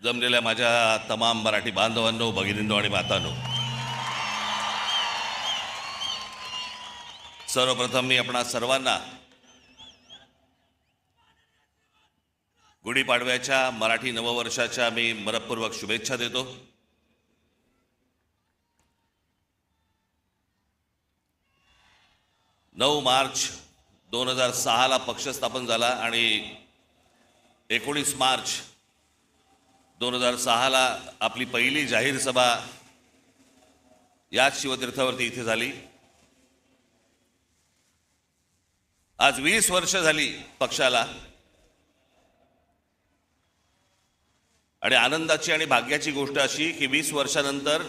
जमलेल्या माझ्या तमाम मराठी बांधवांनो, भगिनींनो आणि मातांनो, सर्वप्रथम मी आपणा सर्वांना गुढीपाडव्याच्या मराठी नववर्षाच्या मी मनपूर्वक शुभेच्छा देतो। 9 मार्च 2006 ला पक्ष स्थापन झाला आणि 19 मार्च 2006 ला आपली पहिली जाहीर सभा याच शिवतीर्थावरती इथे झाली। आज 20 वर्ष झाली पक्षाला आणि आनंदाची आणि भाग्याची गोष्ट अशी की 20 वर्षानंतर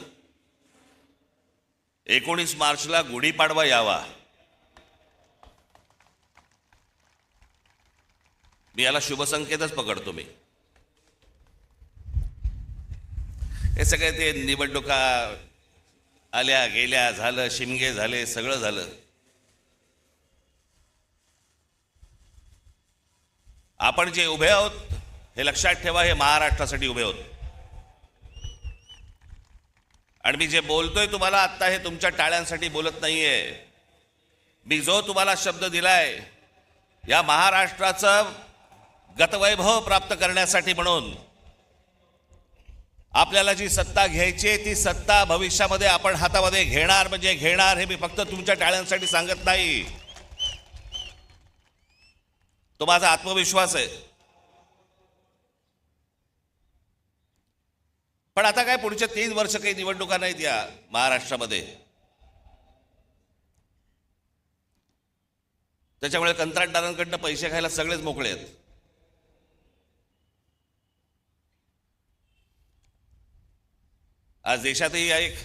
19 मार्चला गुढीपाडवा यावा। मी याला शुभसंकेतच पकडतो। मी हे सगळे ते निवडणुका आल्या गेल्या झालं, शिमगे झाले, सगळं झालं। आपण जे उभे आहोत हे लक्षात ठेवा, हे महाराष्ट्रासाठी उभे आहोत। आणि मी जे बोलतोय तुम्हाला आता हे तुमच्या टाळ्यांसाठी बोलत नाहीये। मी जो तुम्हाला शब्द दिलाय या महाराष्ट्राचं गतवैभव प्राप्त करण्यासाठी, म्हणून आपल्याला जी सत्ता घ्यायची आहे ती सत्ता भविष्यामध्ये आपण हातामध्ये घेणार म्हणजे घेणार। हे मी फक्त तुमच्या टाळ्यांसाठी सांगत नाही, तो माझा आत्मविश्वास आहे। पण आता काय पुढचे 3 वर्ष काही निवडणुका नाहीत या महाराष्ट्रामध्ये, त्याच्यामुळे कंत्राटदारांकडून पैसे खायला सगळेच मोकळे आहेत। आज देशातही एक